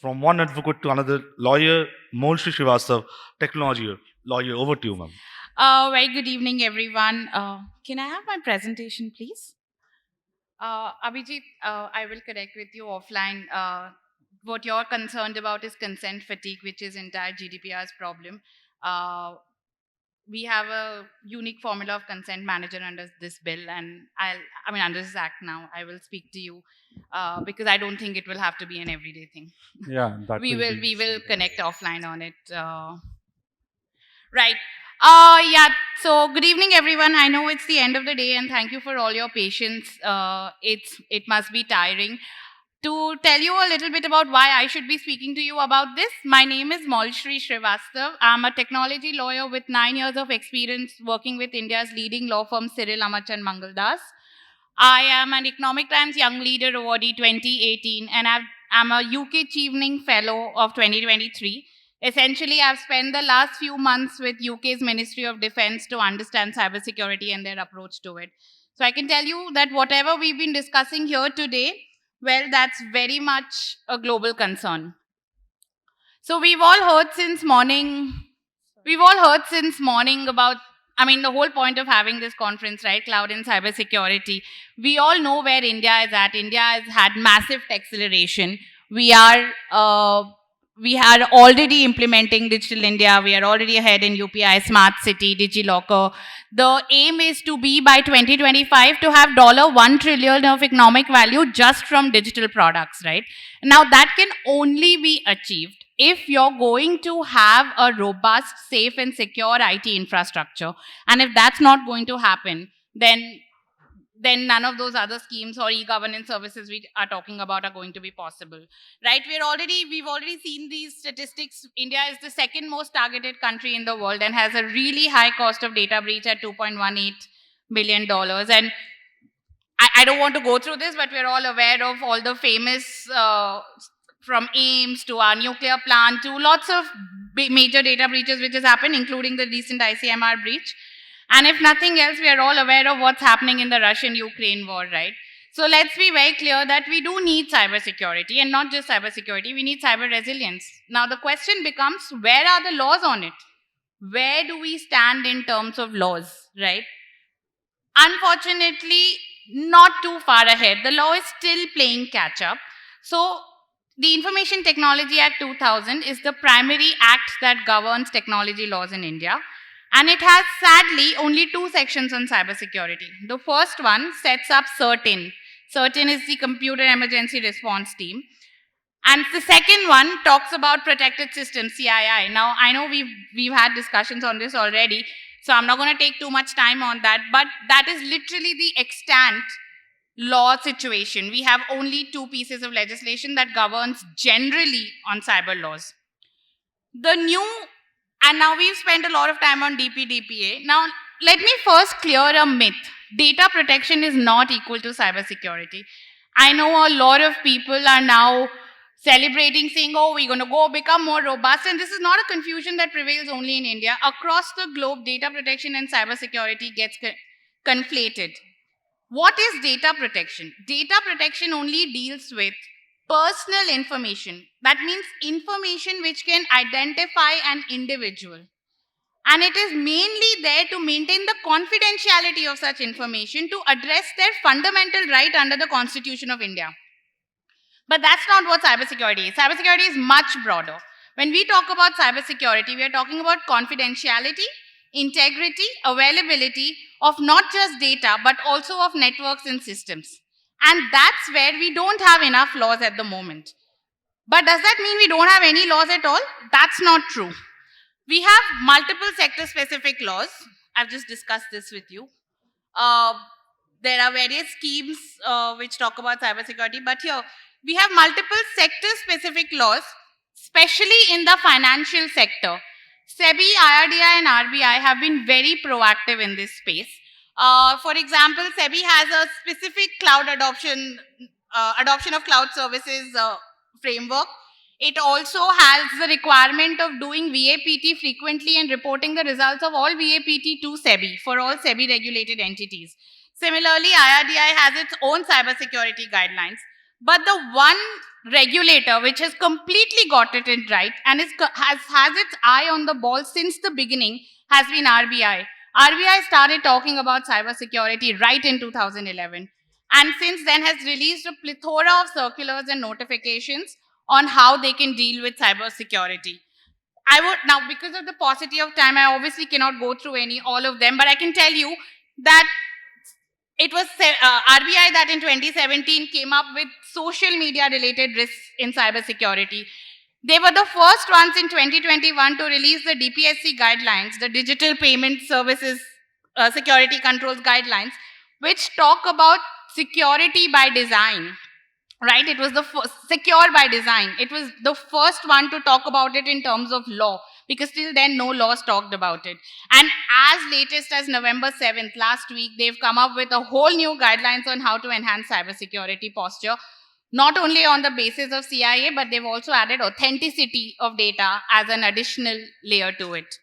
From one advocate to another, lawyer Molshree Shrivastava, technology lawyer. Over to you, ma'am. Very good evening, everyone. Can I have my presentation, please? Abhijit, I will connect with you offline. What you're concerned about is consent fatigue, which is entire GDPR's problem. Uh, we have a unique formula of consent manager under this bill, and under this act now. I will speak to you because I don't think it will have to be an everyday thing. Yeah, that we will will be we will something. connect offline on it. Right. Yeah. So, good evening, everyone. I know it's the end of the day, and thank you for all your patience. It must be tiring. To tell you a little bit about why I should be speaking to you about this, my name is Molshree Shrivastava. I'm a technology lawyer with 9 years of experience working with India's leading law firm, Cyril Amach and Mangaldas. I am an Economic Times Young Leader Awardee 2018, and I'm a UK Chevening Fellow of 2023. Essentially, I've spent the last few months with UK's Ministry of Defense to understand cybersecurity and their approach to it. So I can tell you that whatever we've been discussing here today, well, that's very much a global concern. So we've all heard since morning about, the whole point of having this conference, right? Cloud and cybersecurity. We all know where India is at. India has had massive acceleration. We are, we are already implementing Digital India. We are already ahead in UPI, Smart City, DigiLocker. The aim is to be by 2025 to have $1 trillion of economic value just from digital products, right? Now that can only be achieved if you're going to have a robust, safe, and secure IT infrastructure. And if that's not going to happen, then none of those other schemes or e-governance services we are talking about are going to be possible, right? We've already seen these statistics. India is the second most targeted country in the world and has a really high cost of data breach at $2.18 billion. And I don't want to go through this, but we're all aware of all the famous, from AIMS to our nuclear plant to lots of major data breaches which has happened, including the recent ICMR breach. And if nothing else, we are all aware of what's happening in the Russian-Ukraine war, right? So let's be very clear that we do need cybersecurity, and not just cybersecurity, we need cyber resilience. Now the question becomes, where are the laws on it? Where do we stand in terms of laws, right? Unfortunately, not too far ahead. The law is still playing catch up. So, the Information Technology Act 2000 is the primary act that governs technology laws in India. And it has sadly only two sections on cybersecurity. The first one sets up CERTIN. CERTIN is the Computer Emergency Response Team. And the second one talks about protected systems, CII. Now, I know we've had discussions on this already, so I'm not going to take too much time on that, but that is literally the extant law situation. We have only two pieces of legislation that governs generally on cyber laws. And now we've spent a lot of time on DPDPA. Now, let me first clear a myth. Data protection is not equal to cybersecurity. I know a lot of people are now celebrating, saying, oh, we're going to go become more robust. And this is not a confusion that prevails only in India. Across the globe, data protection and cybersecurity gets conflated. What is data protection? Data protection only deals with personal information. That means information which can identify an individual. And it is mainly there to maintain the confidentiality of such information to address their fundamental right under the Constitution of India. But that's not what cybersecurity is. Cybersecurity is much broader. When we talk about cybersecurity, we are talking about confidentiality, integrity, availability of not just data, but also of networks and systems. And that's where we don't have enough laws at the moment. But does that mean we don't have any laws at all? That's not true. We have multiple sector-specific laws. I've just discussed this with you. There are various schemes which talk about cybersecurity, but here we have multiple sector-specific laws, especially in the financial sector. SEBI, IRDI, and RBI have been very proactive in this space. For example, SEBI has a specific cloud adoption of cloud services framework. It also has the requirement of doing VAPT frequently and reporting the results of all VAPT to SEBI for all SEBI regulated entities. Similarly, IRDI has its own cybersecurity guidelines. But the one regulator which has completely got it in right and has its eye on the ball since the beginning has been RBI. RBI started talking about cybersecurity right in 2011, and since then has released a plethora of circulars and notifications on how they can deal with cybersecurity. I would now, because of the paucity of time, I obviously cannot go through all of them, but I can tell you that it was RBI that in 2017 came up with social media related risks in cybersecurity. They were the first ones in 2021 to release the DPSC guidelines, the Digital Payment Services Security Controls Guidelines, which talk about security by design. Right? It was the first, secure by design. It was the first one to talk about it in terms of law, because till then no laws talked about it. And as latest as November 7th, last week, they've come up with a whole new guidelines on how to enhance cybersecurity posture, not only on the basis of CIA, but they've also added authenticity of data as an additional layer to it.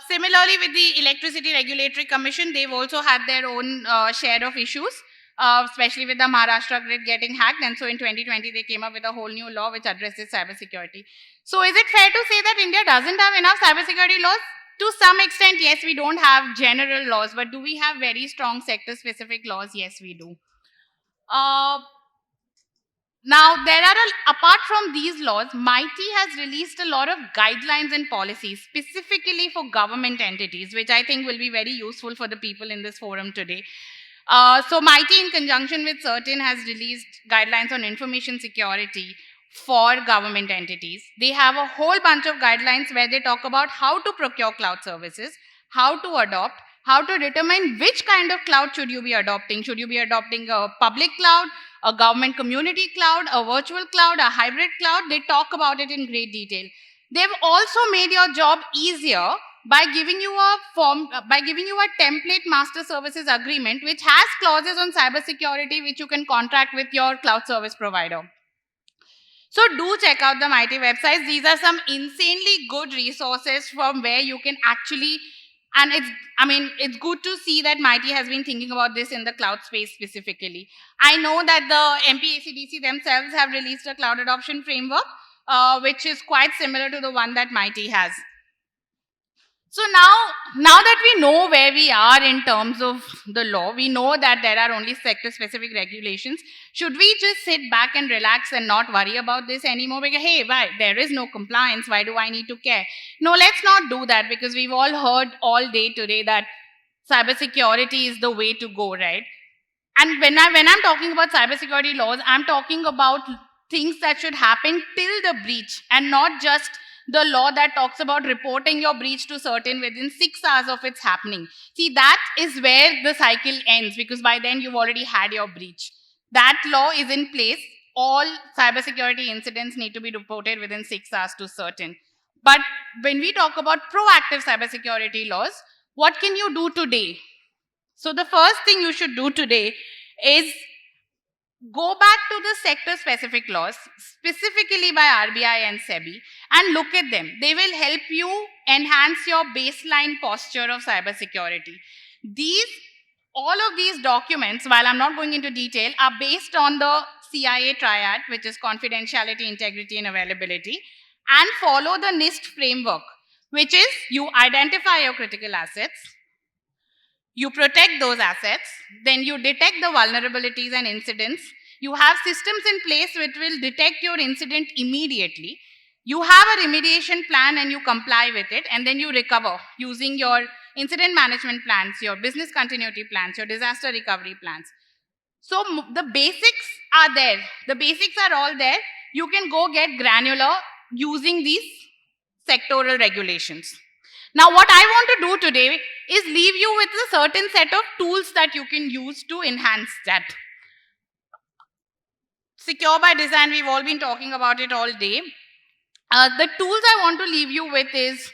Similarly, with the Electricity Regulatory Commission, they've also had their own share of issues, especially with the Maharashtra grid getting hacked. And so in 2020, they came up with a whole new law which addresses cybersecurity. So is it fair to say that India doesn't have enough cybersecurity laws? To some extent, yes, we don't have general laws, but do we have very strong sector-specific laws? Yes, we do. Now, apart from these laws, MITI has released a lot of guidelines and policies specifically for government entities, which I think will be very useful for the people in this forum today. So MITI, in conjunction with CERTIN, has released guidelines on information security for government entities. They have a whole bunch of guidelines where they talk about how to procure cloud services, how to adopt, how to determine which kind of cloud should you be adopting. Should you be adopting a public cloud, a government community cloud, a virtual cloud, a hybrid cloud? They talk about it in great detail. They've also made your job easier by giving you a template master services agreement, which has clauses on cybersecurity which you can contract with your cloud service provider. So do check out the MITI websites. These are some insanely good resources from where you can actually, and it's good to see that MITI has been thinking about this in the cloud space specifically. I know that the MPACDC themselves have released a cloud adoption framework, which is quite similar to the one that MITI has. So now that we know where we are in terms of the law, we know that there are only sector-specific regulations. Should we just sit back and relax and not worry about this anymore? Because, hey, why? There is no compliance. Why do I need to care? No, let's not do that, because we've all heard all day today that cybersecurity is the way to go, right? And when I'm talking about cybersecurity laws, I'm talking about things that should happen till the breach, and not just the law that talks about reporting your breach to CERTIN within 6 hours of its happening. See, that is where the cycle ends, because by then you've already had your breach. That law is in place. All cybersecurity incidents need to be reported within 6 hours to CERTIN. But when we talk about proactive cybersecurity laws, what can you do today? So the first thing you should do today is go back to the sector-specific laws, specifically by RBI and SEBI, and look at them. They will help you enhance your baseline posture of cybersecurity. All of these documents, while I'm not going into detail, are based on the CIA triad, which is confidentiality, integrity, and availability, and follow the NIST framework, which is you identify your critical assets, you protect those assets, then you detect the vulnerabilities and incidents. You have systems in place which will detect your incident immediately. You have a remediation plan and you comply with it, and then you recover using your incident management plans, your business continuity plans, your disaster recovery plans. So the basics are there. The basics are all there. You can go get granular using these sectoral regulations. Now, what I want to do today is leave you with a certain set of tools that you can use to enhance that. Secure by design, we've all been talking about it all day. The tools I want to leave you with is,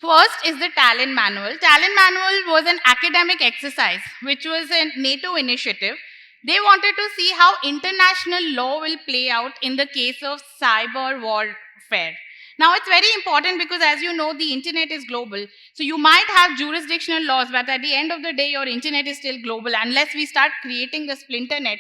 first is the Talent Manual. Talent Manual was an academic exercise, which was a NATO initiative. They wanted to see how international law will play out in the case of cyber warfare. Now, it's very important because, as you know, the internet is global. So you might have jurisdictional laws, but at the end of the day, your internet is still global. Unless we start creating the splinter net,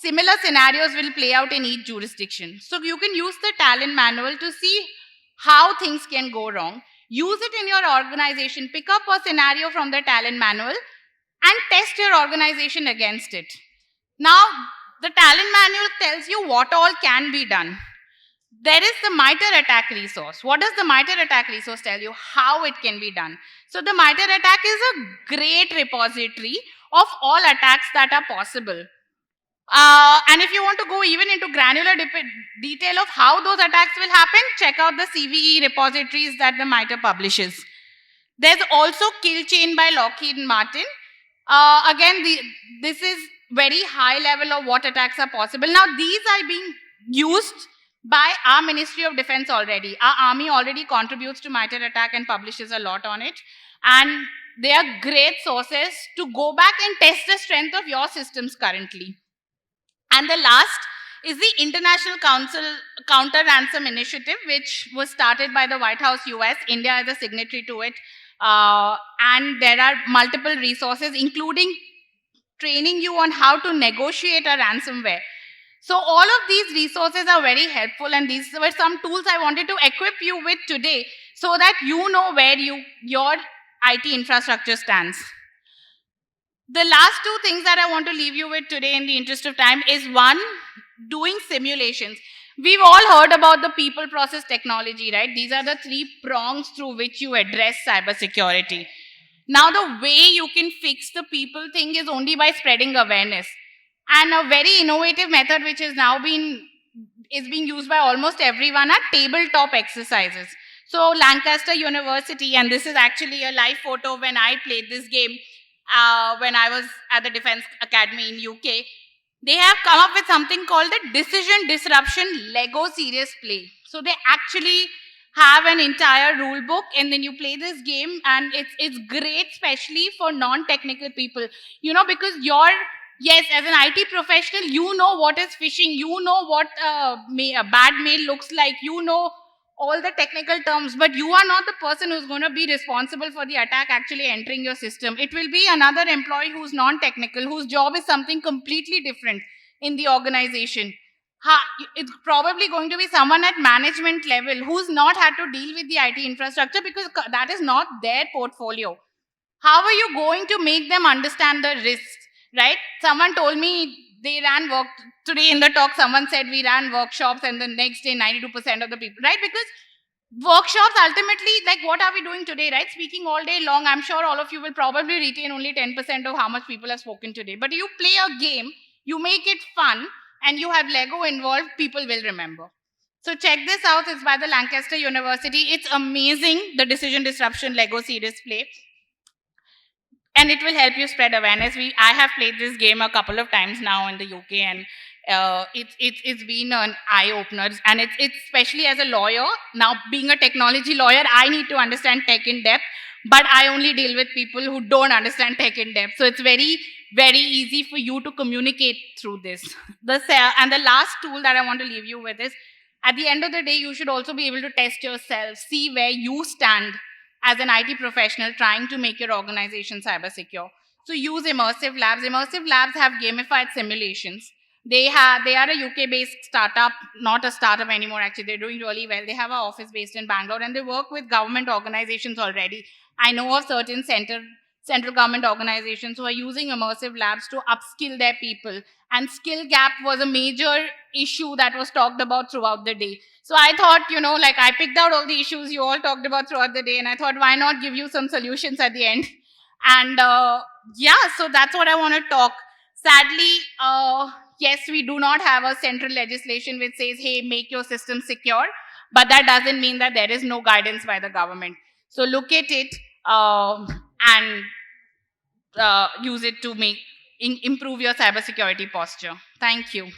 similar scenarios will play out in each jurisdiction. So you can use the talent manual to see how things can go wrong. Use it in your organization. Pick up a scenario from the talent manual and test your organization against it. Now, the talent manual tells you what all can be done. There is the MITRE ATT&CK resource. What does the MITRE ATT&CK resource tell you? How it can be done. So the MITRE ATT&CK is a great repository of all attacks that are possible. And if you want to go even into granular detail of how those attacks will happen, check out the CVE repositories that the MITRE publishes. There's also Kill Chain by Lockheed Martin. Again, this is very high level of what attacks are possible. Now, these are being used by our Ministry of Defense already. Our army already contributes to MITRE ATT&CK and publishes a lot on it. And they are great sources to go back and test the strength of your systems currently. And the last is the International Council Counter Ransom Initiative, which was started by the White House US. India is a signatory to it. And there are multiple resources, including training you on how to negotiate a ransomware. So all of these resources are very helpful, and these were some tools I wanted to equip you with today so that you know where your IT infrastructure stands. The last two things that I want to leave you with today in the interest of time is one, doing simulations. We've all heard about the people process technology, right? These are the three prongs through which you address cybersecurity. Now, the way you can fix the people thing is only by spreading awareness. And a very innovative method which is being used by almost everyone are tabletop exercises. So Lancaster University, and this is actually a live photo when I played this game when I was at the Defense Academy in UK, they have come up with something called the Decision Disruption Lego Serious Play. So they actually have an entire rule book, and then you play this game, and it's great, especially for non-technical people. You know, because yes, as an IT professional, you know what is phishing, you know what a bad mail looks like, you know all the technical terms, but you are not the person who's going to be responsible for the attack actually entering your system. It will be another employee who's non-technical, whose job is something completely different in the organization. It's probably going to be someone at management level who's not had to deal with the IT infrastructure because that is not their portfolio. How are you going to make them understand the risks, right? Someone told me they ran work today in the talk. Someone said we ran workshops, and the next day 92% of the people, right? Because workshops ultimately, like, what are we doing today, right? Speaking all day long. I'm sure all of you will probably retain only 10% of how much people have spoken today. But you play a game, you make it fun, and you have Lego involved, people will remember. So check this out. It's by the Lancaster University. It's amazing, the Decision Disruption Lego Series Play. And it will help you spread awareness. I have played this game a couple of times now in the UK, and it's been an eye-opener. And it's especially as a lawyer, now being a technology lawyer, I need to understand tech in depth, but I only deal with people who don't understand tech in depth. So it's very, very easy for you to communicate through this. And the last tool that I want to leave you with is, at the end of the day, you should also be able to test yourself, see where you stand as an IT professional trying to make your organization cyber secure. So use immersive labs. Immersive labs have gamified simulations. They are a UK-based startup, not a startup anymore, actually. They're doing really well. They have an office based in Bangalore, and they work with government organizations already. I know of certain central government organizations who are using immersive labs to upskill their people. And skill gap was a major issue that was talked about throughout the day. So I thought, I picked out all the issues you all talked about throughout the day, and I thought, why not give you some solutions at the end? And so that's what I want to talk. Sadly, yes, we do not have a central legislation which says, hey, make your system secure, but that doesn't mean that there is no guidance by the government. So look at it and use it to improve your cybersecurity posture. Thank you.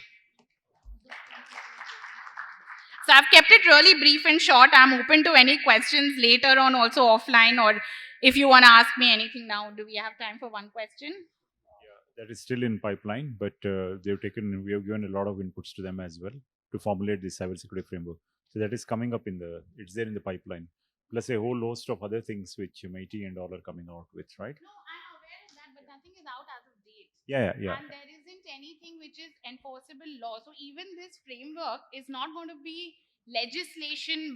So I've kept it really brief and short. I'm open to any questions later on, also offline, or if you want to ask me anything now. Do we have time for one question? Yeah, that is still in pipeline, but we have given a lot of inputs to them as well to formulate this cybersecurity framework. So that is coming up it's there in the pipeline. Plus a whole host of other things which MIT and all are coming out with, right? No, I'm aware of that, but nothing is out as of date. Yeah. And there isn't anything which which is enforceable law. So even this framework is not going to be legislation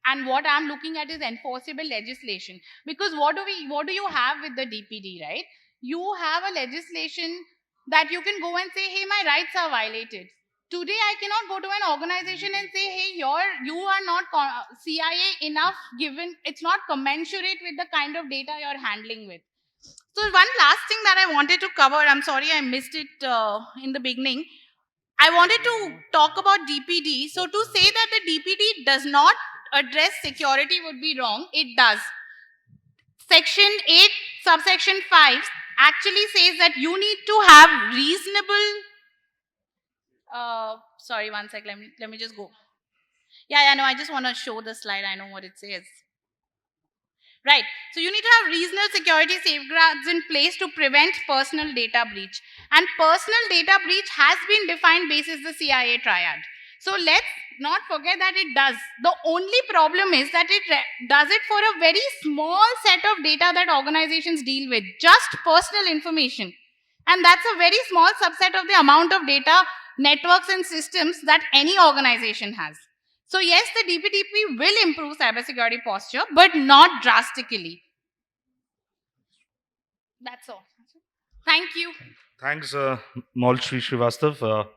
and what I'm looking at is enforceable legislation. Because what do you have with the DPD, right? You have a legislation that you can go and say, hey, my rights are violated. Today, I cannot go to an organization and say, hey, you are not CIA enough, given it's not commensurate with the kind of data you're handling with. So one last thing that I wanted to cover, I'm sorry I missed it in the beginning. I wanted to talk about DPD. So to say that the DPD does not address security would be wrong. It does. Section 8, subsection 5 actually says that you need to have reasonable sorry, one sec. Let me just go. Yeah, no, I just want to show the slide. I know what it says. Right. So you need to have reasonable security safeguards in place to prevent personal data breach. And personal data breach has been defined basis the CIA triad. So let's not forget that it does. The only problem is that it does it for a very small set of data that organizations deal with, just personal information. And that's a very small subset of the amount of data, networks and systems that any organization has. So yes, the DPDP will improve cybersecurity posture, but not drastically. That's all. Thank you. Thanks, Molshree Shrivastava,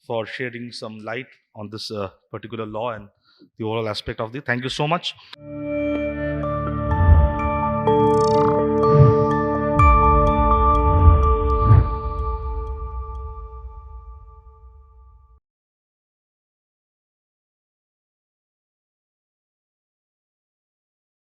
for shedding some light on this particular law and the overall aspect of the. Thank you so much.